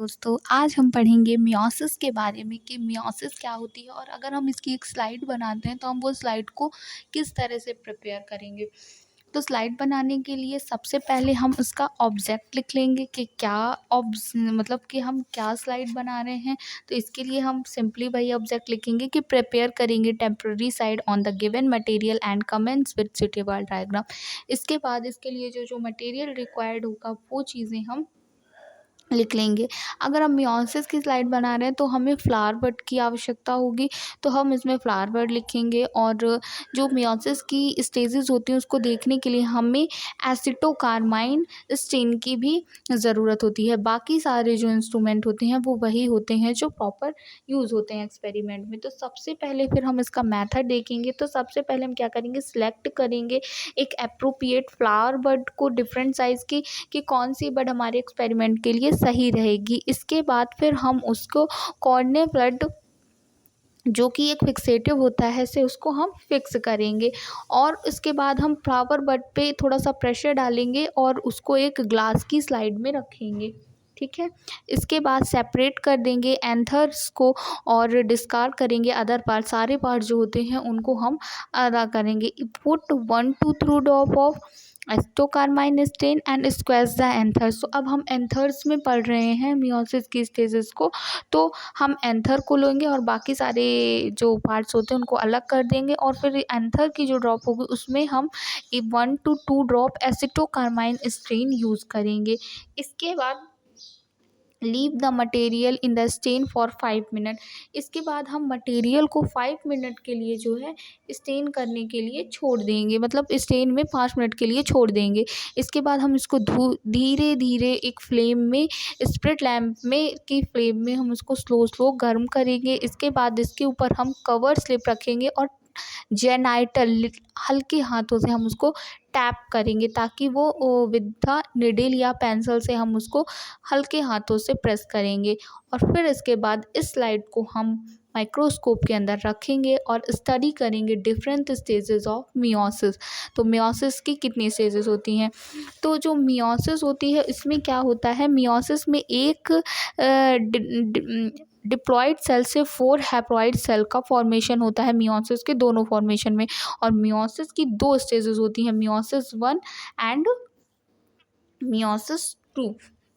दोस्तों आज हम पढ़ेंगे मियोसिस के बारे में कि मियोसिस क्या होती है और अगर हम इसकी एक स्लाइड बनाते हैं तो हम वो स्लाइड को किस तरह से प्रिपेयर करेंगे। तो स्लाइड बनाने के लिए सबसे पहले हम उसका ऑब्जेक्ट लिख लेंगे कि क्या मतलब कि हम क्या स्लाइड बना रहे हैं। तो इसके लिए हम सिंपली वही ऑब्जेक्ट लिखेंगे कि प्रिपेयर करेंगे temporary side on the given material and comments with suitable diagram. इसके बाद इसके लिए जो जो मटेरियल रिक्वायर्ड होगा वो चीज़ें हम लिख लेंगे। अगर हम मियोसिस की स्लाइड बना रहे हैं तो हमें फ्लावर बड की आवश्यकता होगी, तो हम इसमें फ्लावर बड लिखेंगे। और जो मियोसिस की स्टेजेस होती हैं उसको देखने के लिए हमें एसिटोकार्माइन स्टेन की भी ज़रूरत होती है। बाकी सारे जो इंस्ट्रूमेंट होते हैं वो वही होते हैं जो प्रॉपर यूज़ होते हैं एक्सपेरिमेंट में। तो सबसे पहले फिर हम इसका मेथड देखेंगे। तो सबसे पहले हम क्या करेंगे, सिलेक्ट करेंगे एक एप्रोप्रिएट फ्लावर बड को डिफरेंट साइज़ की कि कौन सी बड हमारे एक्सपेरिमेंट के लिए सही रहेगी। इसके बाद फिर हम उसको कॉर्नर ब्लड जो कि एक फिक्सेटिव होता है से उसको हम फिक्स करेंगे। और उसके बाद हम फ्लावर बड पे थोड़ा सा प्रेशर डालेंगे और उसको एक ग्लास की स्लाइड में रखेंगे। ठीक है, इसके बाद सेपरेट कर देंगे एंथर्स को और डिस्कार्ड करेंगे अदर पार्ट। सारे पार्ट जो होते हैं उनको हम अदा करेंगे। Put 1 to 2 drop of acetocarmine stain and squash the anthers. तो अब हम एंथर्स में पढ़ रहे हैं मियोसिस की स्टेजेस को, तो हम एंथर को लेंगे और बाकी सारे जो पार्ट्स होते हैं उनको अलग कर देंगे। और फिर एंथर की जो ड्रॉप होगी उसमें हम 1 to 2 ड्रॉप एसिटोकार्माइन स्टेन यूज़ करेंगे। इसके बाद leave the material in the stain for 5 minute. इसके बाद हम मटेरियल को 5 मिनट के लिए जो है स्टेन करने के लिए छोड़ देंगे, मतलब स्टेन में 5 मिनट के लिए छोड़ देंगे। इसके बाद हम इसको धीरे धीरे एक फ्लेम में, स्प्रिट लैम्प में की फ्लेम में हम उसको स्लो स्लो गर्म करेंगे। इसके बाद इसके ऊपर हम कवर स्लिप रखेंगे और जेनाइटल हल्के हाथों से हम उसको टैप करेंगे ताकि वो विद द निडल या पेंसिल से हम उसको हल्के हाथों से प्रेस करेंगे। और फिर इसके बाद इस स्लाइड को हम माइक्रोस्कोप के अंदर रखेंगे और स्टडी करेंगे डिफरेंट स्टेजेस ऑफ मियोसिस। तो मियोसिस की कितनी स्टेजेस होती हैं, तो जो मियोसिस होती है इसमें क्या होता है, मियोसिस में एक डिप्लॉयड सेल से 4 हैप्लॉयड सेल का फॉर्मेशन होता है मियोसिस के दोनों फॉर्मेशन में। और मियोसिस की 2 स्टेजेस होती हैं, मियोसिस 1 एंड मियोसिस 2।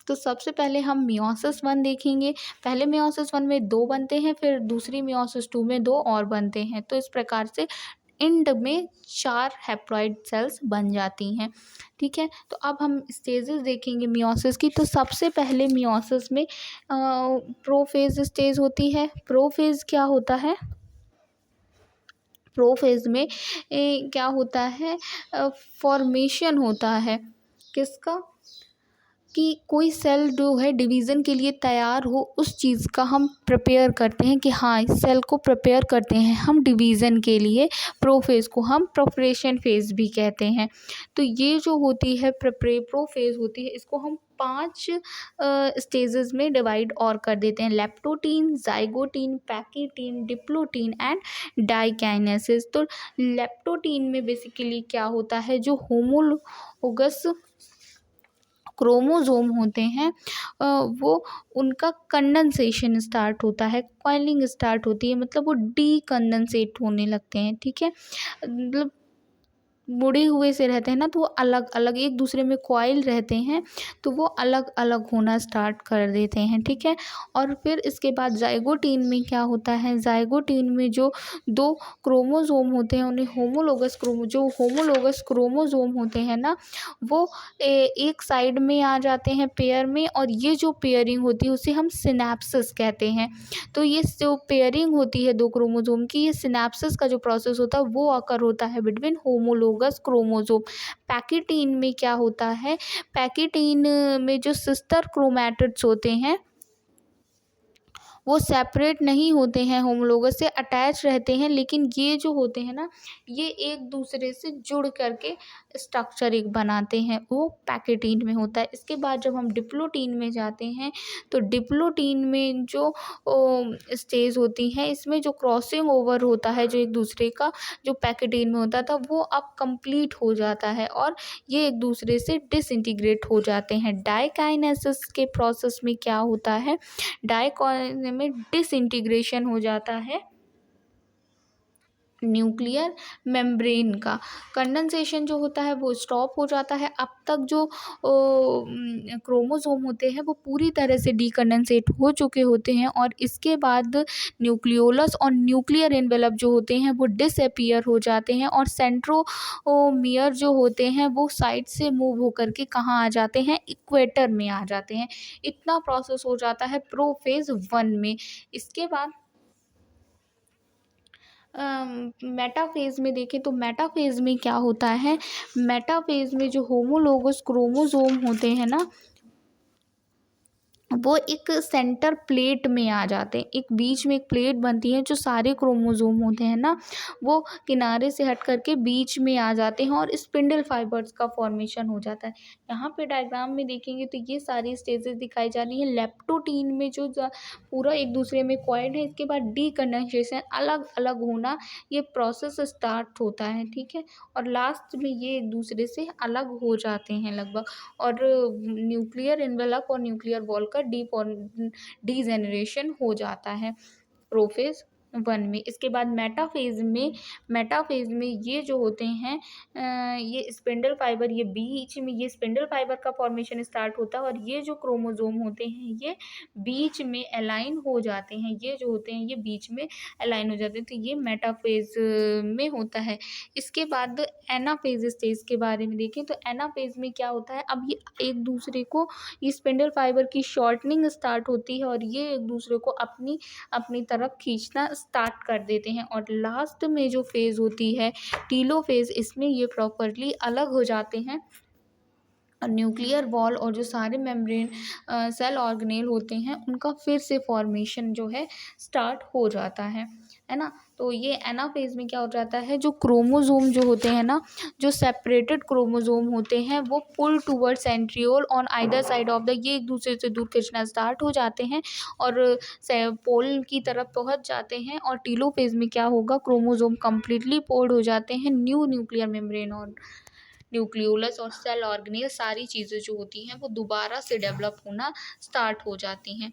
तो सबसे पहले हम मियोसिस 1 देखेंगे। पहले मियोसिस 1 में 2 बनते हैं, फिर दूसरी मियोसिस 2 में 2 और बनते हैं। तो इस प्रकार से एंड में 4 हैप्लॉइड सेल्स बन जाती हैं। ठीक है, तो अब हम स्टेजेस देखेंगे मियोसिस की। तो सबसे पहले मियोसिस में प्रोफेज स्टेज होती है। प्रोफेज क्या होता है, प्रोफेज में क्या होता है, फॉर्मेशन होता है किसका, कि कोई सेल जो है डिवीज़न के लिए तैयार हो, उस चीज़ का हम प्रिपेयर करते हैं कि हाँ इस सेल को प्रिपेयर करते हैं हम डिवीज़न के लिए। प्रोफेज़ को हम प्रिपरेशन फेज़ भी कहते हैं। तो ये जो होती है प्रोफेज़ होती है, इसको हम 5 स्टेजेस में डिवाइड और कर देते हैं, leptotene, zygotene, pachytene, diplotene and diakinesis. तो लेप्टोटीन में बेसिकली क्या होता है, जो होमोलोगस क्रोमोज़ोम होते हैं वो उनका कंडेंसेशन स्टार्ट होता है, कॉइलिंग स्टार्ट होती है, मतलब वो डीकंडेंसेट होने लगते हैं। ठीक है, मतलब मुड़े हुए से रहते हैं ना, तो वो अलग अलग एक दूसरे में कॉइल रहते हैं, तो वो अलग अलग होना स्टार्ट कर देते हैं। ठीक है, और फिर इसके बाद जाइगोटीन में क्या होता है, जाइगोटीन में जो 2 क्रोमोज़ोम होते हैं उन्हें जो होमोलोगस क्रोमोज़ोम होते हैं ना, वो एक साइड में आ जाते हैं पेयर में। और ये जो पेयरिंग होती है उसे हम सिनेप्सिस कहते हैं। तो ये जो पेयरिंग होती है 2 क्रोमोज़ोम की, ये सिनेप्सिस का जो प्रोसेस होता है वो अकर होता है बिटवीन होमोलोगस क्रोमोज़ोम। पैकीटीन में क्या होता है, पैकीटीन में जो सिस्टर क्रोमैटिड्स होते हैं वो सेपरेट नहीं होते हैं, होमोलोगस से अटैच रहते हैं, लेकिन ये जो होते हैं ना, ये एक दूसरे से जुड़ करके स्ट्रक्चर एक बनाते हैं, वो पैकेटीन में होता है। इसके बाद जब हम डिप्लोटीन में जाते हैं, तो डिप्लोटीन में जो स्टेज होती है, इसमें जो क्रॉसिंग ओवर होता है, जो एक दूसरे का जो पैकेटीन में होता था, वो अब कंप्लीट हो जाता है और ये एक दूसरे से डिसइंटीग्रेट हो जाते हैं। डाइकाइनेसिस के प्रोसेस में क्या होता है, डाइकाइन में डिसइंटीग्रेशन हो जाता है न्यूक्लियर मेम्ब्रेन का। कंडेंसेशन जो होता है वो स्टॉप हो जाता है। अब तक जो क्रोमोसोम होते हैं वो पूरी तरह से डीकंडेंसेट हो चुके होते हैं और इसके बाद न्यूक्लियोलस और न्यूक्लियर एनवेलप जो होते हैं वो डिसअपीयर हो जाते हैं और सेंट्रोमियर जो होते हैं वो साइड से मूव होकर के कहाँ आ जाते हैं, इक्वेटर में आ जाते हैं। इतना प्रोसेस हो जाता है प्रोफेज 1 में। इसके बाद मेटाफेज़ में देखें तो मेटाफेज़ में क्या होता है, मेटाफेज़ में जो होमोलोगस क्रोमोसोम होते हैं ना, वो एक सेंटर प्लेट में आ जाते हैं। एक बीच में एक प्लेट बनती है, जो सारे क्रोमोसोम होते हैं ना, वो किनारे से हट करके बीच में आ जाते हैं और स्पिंडल फाइबर्स का फॉर्मेशन हो जाता है। यहाँ पे डायग्राम में देखेंगे तो ये सारी स्टेजेस दिखाई जा रही हैं। लेप्टोटीन में जो पूरा एक दूसरे में कॉइल्ड है, इसके बाद डीकंडेंसेशन अलग अलग होना, ये प्रोसेस स्टार्ट होता है, ठीक है। और लास्ट में ये एक दूसरे से अलग हो जाते हैं लगभग, और न्यूक्लियर एनवेलप और न्यूक्लियर वॉल का डीजेनरेशन हो जाता है प्रोफेज 1 में। इसके बाद मेटाफेज में ये जो होते हैं, ये स्पिंडल फाइबर, ये बीच में ये स्पिंडल फाइबर का फॉर्मेशन स्टार्ट होता है और ये जो क्रोमोसोम होते हैं ये बीच में अलाइन हो जाते हैं, ये जो होते हैं ये बीच में अलाइन हो जाते हैं, तो ये मेटाफेज में होता है। इसके बाद एनाफेज स्टेज के बारे में देखें तो एनाफेज में क्या होता है, अब ये एक दूसरे को, ये स्पिंडल फाइबर की शॉर्टनिंग स्टार्ट होती है और ये एक दूसरे को अपनी अपनी तरफ खींचना स्टार्ट कर देते हैं। और लास्ट में जो फेज़ होती है टीलोफेज़, इसमें ये प्रॉपरली अलग हो जाते हैं और न्यूक्लियर वॉल और जो सारे मेम्ब्रेन सेल ऑर्गेनेल होते हैं उनका फिर से फॉर्मेशन जो है स्टार्ट हो जाता है ना। तो ये एनाफेज में क्या हो जाता है, जो क्रोमोसोम जो होते हैं ना, जो सेपरेटेड क्रोमोसोम होते हैं वो pull toward centriole on either side of the, ये एक दूसरे से दूर खींचना स्टार्ट हो जाते हैं और पोल की तरफ पहुंच जाते हैं। और टीलोफेज में क्या होगा, क्रोमोसोम कम्प्लीटली पोल्ड हो जाते हैं, न्यू न्यूक्लियर मेम्ब्रेन और न्यूक्लियोलस और सेल ऑर्गेनेल सारी चीज़ें जो होती हैं वो दोबारा से डेवलप होना स्टार्ट हो जाती हैं।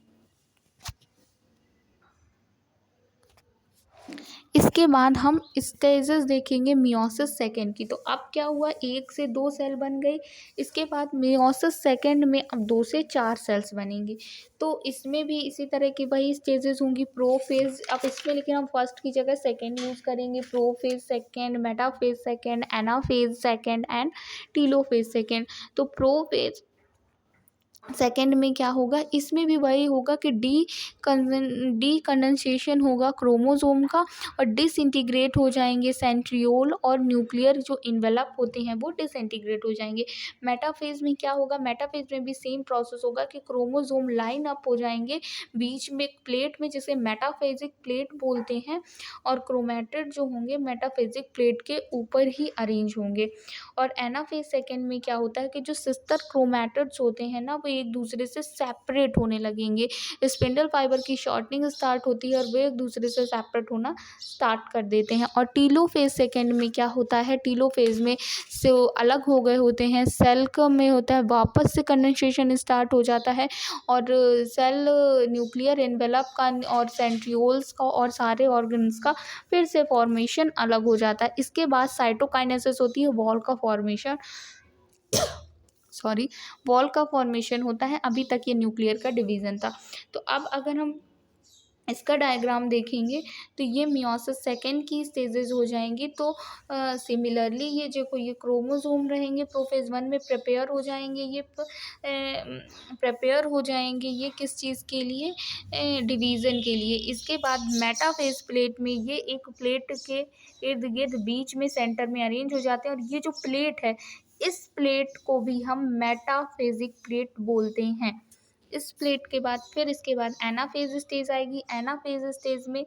इसके बाद हम स्टेजेस देखेंगे मियोसिस सेकेंड की। तो अब क्या हुआ, 1 से 2 सेल बन गई। इसके बाद मियोसिस सेकेंड में अब 2 से 4 सेल्स बनेंगी। तो इसमें भी इसी तरह की वही स्टेजेस होंगी, प्रोफेज। अब इसमें लेकिन हम फर्स्ट की जगह सेकेंड यूज़ करेंगे, prophase second, metaphase second, anaphase second and telophase second. तो प्रोफेज सेकेंड में क्या होगा, इसमें भी वही होगा कि डी कंडेंसेशन होगा क्रोमोसोम का और डिसइंटीग्रेट हो जाएंगे सेंट्रियोल और न्यूक्लियर जो इन्वेलप होते हैं वो डिसइंटीग्रेट हो जाएंगे। मेटाफेज में क्या होगा, मेटाफेज में भी सेम प्रोसेस होगा कि क्रोमोसोम लाइन अप हो जाएंगे बीच में एक प्लेट में, जिसे मेटाफेजिक प्लेट बोलते हैं, और क्रोमेटिड जो होंगे मेटाफेजिक प्लेट के ऊपर ही अरेंज होंगे। और एनाफेज सेकेंड में क्या होता है कि जो सिस्टर क्रोमेटिड्स होते हैं ना, वो एक दूसरे से सेपरेट होने लगेंगे। स्पिंडल फाइबर की शॉर्टनिंग स्टार्ट होती है और वे एक दूसरे से सेपरेट होना स्टार्ट कर देते हैं। और टीलोफेज सेकेंड में क्या होता है, टीलोफेज में से वो अलग हो गए होते हैं, सेल में होता है वापस से कंडेंसेशन स्टार्ट हो जाता है और सेल न्यूक्लियर एनवेलप का और सेंट्रियोल्स का और सारे ऑर्गन्स का फिर से फॉर्मेशन अलग हो जाता है। इसके बाद साइटोकाइनेसिस होती है, वॉल का फॉर्मेशन वॉल का फॉर्मेशन होता है। अभी तक ये न्यूक्लियर का डिवीज़न था। तो अब अगर हम इसका डायग्राम देखेंगे तो ये मियोसिस सेकेंड की स्टेजेस हो जाएंगी। तो सिमिलरली ये ये क्रोमोसोम रहेंगे प्रोफेज 1 में प्रिपेयर हो जाएंगे, ये प्रिपेयर हो जाएंगे ये किस चीज़ के लिए, डिवीज़न के लिए। इसके बाद मेटाफेज प्लेट में ये एक प्लेट के इर्द गिर्द बीच में सेंटर में अरेंज हो जाते हैं और ये जो प्लेट है, इस प्लेट को भी हम मेटाफेजिक प्लेट बोलते हैं। इस प्लेट के बाद फिर इसके बाद एनाफ़ेज़ स्टेज आएगी। एनाफ़ेज़ स्टेज में